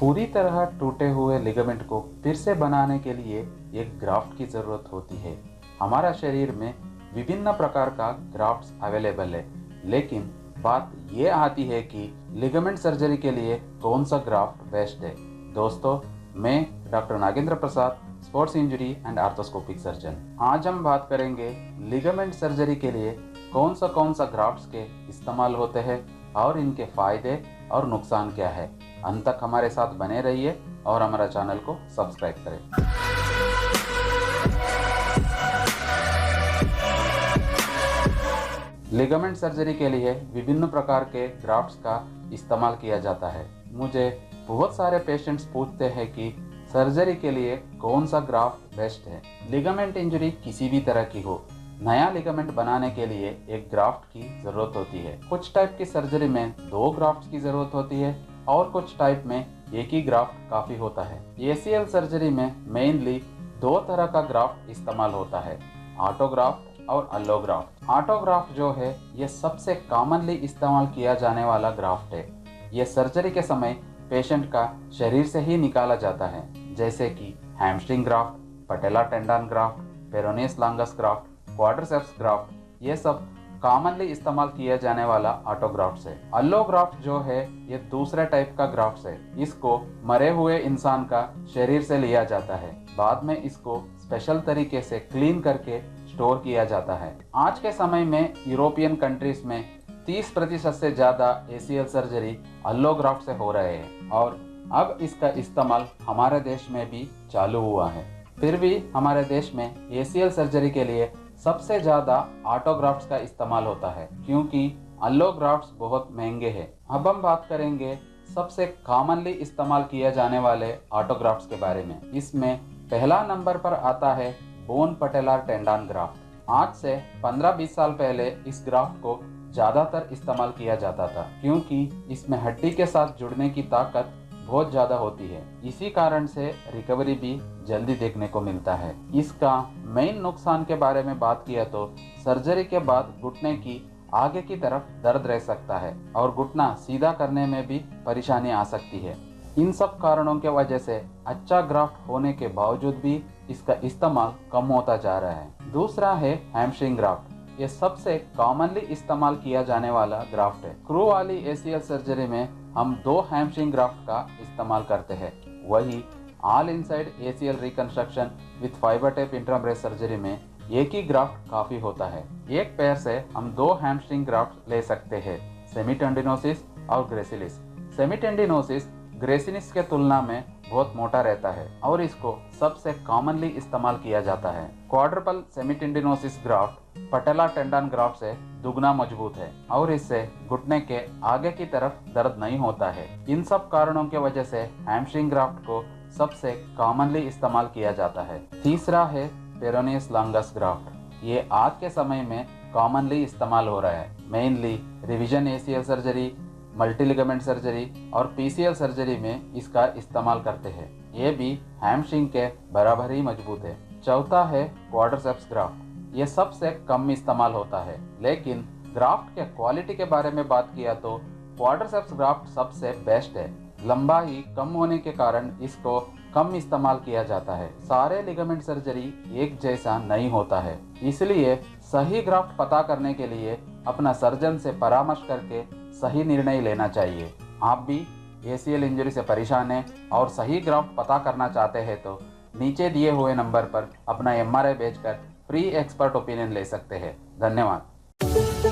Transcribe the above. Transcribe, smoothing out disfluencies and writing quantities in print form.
पूरी तरह टूटे हुए लिगामेंट को फिर से बनाने के लिए एक ग्राफ्ट की ज़रूरत होती है। हमारा शरीर में विभिन्न प्रकार का ग्राफ्ट्स अवेलेबल है, लेकिन बात ये आती है कि लिगामेंट सर्जरी के लिए कौन सा ग्राफ्ट बेस्ट है। दोस्तों, मैं doctor Nagendra Prasad, sports injury and arthroscopic surgeon. आज हम बात करेंगे लिगामेंट सर्जरी के लिए कौन सा ग्राफ्ट्स के इस्तेमाल होते हैं और इनके फायदे और नुकसान क्या है। अंत तक हमारे साथ बने रहिए और हमारा चैनल को सब्सक्राइब करें। लिगामेंट सर्जरी के लिए विभिन्न प्रकार के ग्राफ्ट्स का इस्तेमाल किया जाता है। मुझे बहुत सारे पेशेंट्स पूछते हैं कि सर्जरी के लिए कौन सा ग्राफ्ट बेस्ट है। लिगामेंट इंजरी किसी भी तरह की हो, नया लिगामेंट बनाने के लिए एक ग्राफ्ट की जरूरत होती है। कुछ टाइप की सर्जरी में 2 ग्राफ्ट्स की जरूरत होती है और कुछ टाइप में एक ही ग्राफ्ट काफी होता है। ACL सर्जरी में मेनली 2 तरह का ग्राफ्ट इस्तेमाल होता है, ऑटोग्राफ्ट और अल्लोग्राफ्ट। ऑटोग्राफ्ट जो है ये सबसे कॉमनली इस्तेमाल किया जाने वाला ग्राफ्ट है। ये सर्जरी के समय पेशेंट का शरीर से ही निकाला जाता है, जैसे कि hamstring graft, patella tendon graft, peroneus longus graft, quadriceps graft, ये सब कॉमनली इस्तेमाल किया जाने वाला ऑटोग्राफ्ट्स है। अल्लोग्राफ्ट जो है ये दूसरे टाइप का ग्राफ्ट्स है। इसको मरे हुए इंसान का शरीर से लिया जाता है, बाद में इसको स्पेशल तरीके से क्लीन करके स्टोर किया जाता है। आज के समय में यूरोपियन कंट्रीज में 30% से ज़्यादा ACL सर्जरी अल्लोग्राफ्ट से हो रहे हैं और अब इसका इस्तेमाल हमारे देश में भी चालू हुआ है। फिर भी हमारे देश में ACL सर्जरी के लिए सबसे ज़्यादा ऑटोग्राफ्ट्स का इस्तेमाल होता है, क्योंकि अल्लोग्राफ्ट्स बहुत महंगे हैं। अब हम बात करेंगे सबसे कॉमनली इस्तेमाल किए जाने वाले ऑटोग्राफ्ट्स के बारे में। इसमें पहला नंबर पर आता है बोन पटेला टेंडन ग्राफ्ट। आज से 15-20 साल पहले इस ग्राफ्ट को ज़्यादातर इस्तेमाल किया जाता था, क्योंकि इसमें हड्डी के साथ जुड़ने की ताकत बहुत ज़्यादा होती है। इसी कारण से रिकवरी भी जल्दी देखने को मिलता है। इसका मेन नुकसान के बारे में बात किया तो सर्जरी के बाद घुटने की आगे की तरफ दर्द रह सकता है और घुटना सीधा करने में भी परेशानी आ सकती है। इन सब कारणों के वजह से अच्छा ग्राफ्ट होने के बावजूद भी इसका इस्तेमाल कम होता जा रहा है। दूसरा है हैमस्ट्रिंग ग्राफ्ट। ये सबसे कॉमनली इस्तेमाल किया जाने वाला ग्राफ्ट है। क्रू वाली ACL सर्जरी में हम 2 हैमस्ट्रिंग ग्राफ्ट का इस्तेमाल करते हैं। वही all inside ACL reconstruction with fiber tape intrabrace surgery में एक ही ग्राफ्ट काफी होता है। एक पैर से हम 2 हैमस्ट्रिंग ग्राफ्ट ले सकते हैं, सेमीटेंडिनोसिस और ग्रेसिलिस। सेमीटेंडिनोसिस ग्रेसिलिस के तुलना में बहुत मोटा रहता है और इसको सबसे कॉमनली इस्तेमाल किया जाता है। Quadruple सेमीटेंडिनोसिस graft patella tendon graft से दुगना मजबूत है और इससे घुटने के आगे की तरफ दर्द नहीं होता है। इन सब कारणों की वजह से हैमस्ट्रिंग ग्राफ्ट को सबसे कॉमनली इस्तेमाल किया जाता है। तीसरा है पेरोनियस लॉन्गस ग्राफ्ट। ये आज के समय में कॉमनली इस्तेमाल हो रहा है। Mainly revision ACL surgery, multi ligament surgery और PCL सर्जरी में इसका इस्तेमाल करते हैं। ये भी हैमस्ट्रिंग के बराबर ही मजबूत है। चौथा है क्वाड्रिसेप्स ग्राफ्ट। ये सबसे कम इस्तेमाल होता है, लेकिन ग्राफ्ट के क्वालिटी के बारे में बात किया तो क्वाड्रिसेप्स ग्राफ्ट सबसे बेस्ट है। लंबाई कम होने के कारण इसको कम इस्तेमाल किया जाता है। सारे लिगामेंट सर्जरी एक जैसा नहीं होता है, इसलिए सही ग्राफ्ट पता करने के लिए अपना सर्जन से परामर्श करके सही निर्णय लेना चाहिए। आप भी ACL इंजरी से परेशान हैं और सही ग्राफ्ट पता करना चाहते हैं तो नीचे दिए हुए नंबर पर अपना MRI भेजकर फ्री एक्सपर्ट ओपिनियन ले सकते हैं। धन्यवाद।